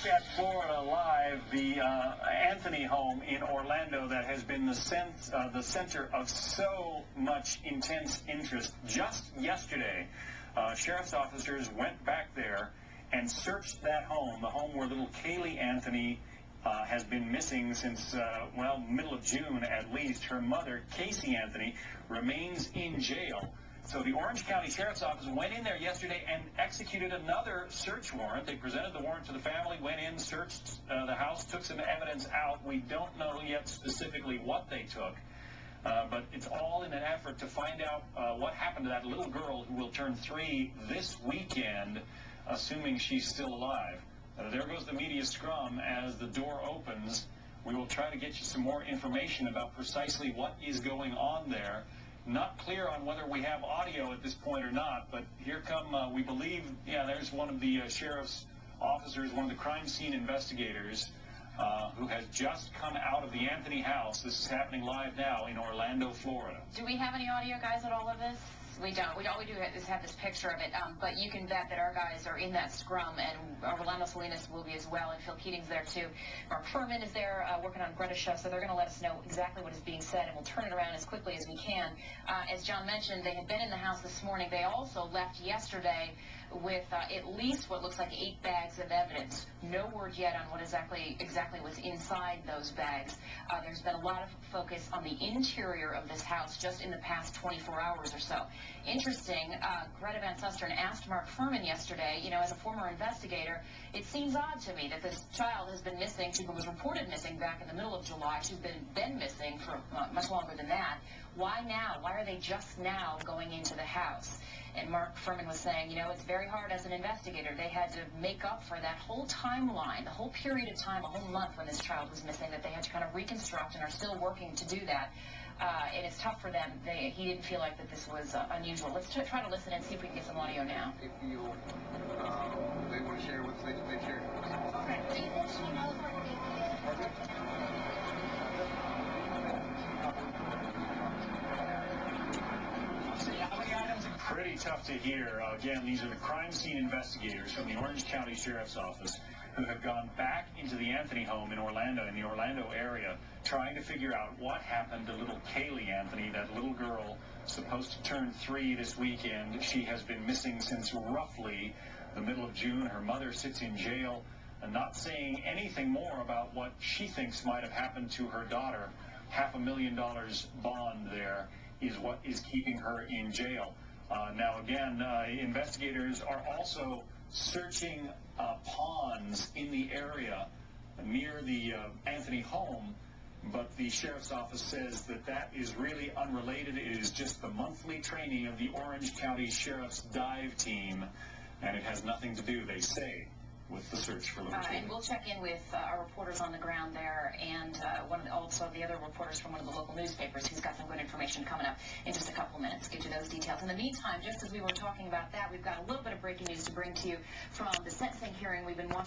at Florida Live, the Anthony home in Orlando that has been the center of so much intense interest. Just yesterday, sheriff's officers went back there and searched that home, the home where little Kaylee Anthony has been missing since, well, middle of June at least. Her mother, Casey Anthony, remains in jail. So the Orange County Sheriff's Office went in there yesterday and executed another search warrant. They presented the warrant to the family, went in, searched the house, took some evidence out. We don't know yet specifically what they took, but it's all in an effort to find out what happened to that little girl who will turn 3 this weekend, assuming she's still alive. There goes the media scrum as the door opens. We will try to get you some more information about precisely what is going on there. Not clear on whether we have audio at this point or not, but here come, we believe, there's one of the sheriff's officers, one of the crime scene investigators who has just come out of the Anthony house. This is happening live now in Orlando, Florida. Do we have any audio, guys, at all of this? We don't. All we do is have this picture of it, but you can bet that our guys are in that scrum, and Orlando Salinas will be as well, and Phil Keating's there too. Mark Furman is there working on Greta's show, so they're going to let us know exactly what is being said, and we'll turn it around as quickly as we can. As John mentioned, they had been in the house this morning. They also left yesterday with at least what looks like 8 bags of evidence. No word yet on what exactly was inside those bags. There's been a lot of focus on the interior of this house just in the past 24 hours or so. Interesting, Greta Van Susteren asked Mark Furman yesterday, as a former investigator, it seems odd to me that this child has been missing. She was reported missing back in the middle of July. She's been missing for much longer than that. Why now? Why are they just now going into the house? And Mark Furman was saying, it's very hard as an investigator. They had to make up for that whole timeline, the whole period of time, a whole month when this child was missing, that they had to kind of reconstruct and are still working to do that. And it's tough for them. He didn't feel like that this was unusual. Let's try to listen and see if we can get some audio now. If you they want to share what they share. Okay. Do you think she knows what they did? Pretty tough to hear. Again, these are the crime scene investigators from the Orange County Sheriff's Office who have gone back into the Anthony home in Orlando, in the Orlando area, trying to figure out what happened to little Kaylee Anthony, that little girl supposed to turn 3 this weekend. She has been missing since roughly the middle of June. Her mother sits in jail and not saying anything more about what she thinks might have happened to her daughter. $500,000 bond there is what is keeping her in jail. Now, again, investigators are also searching ponds in the area near the Anthony home, but the sheriff's office says that is really unrelated. It is just the monthly training of the Orange County Sheriff's dive team, and it has nothing to do, they say, with the search for little Kaylee. And we'll check in with our reporters on the ground there, and also the other reporters from one of the local newspapers who's got some good information coming up in just a couple minutes. Get you those details. In the meantime, just as we were talking about that, we've got a little bit of breaking news to bring to you from the sentencing hearing we've been watching.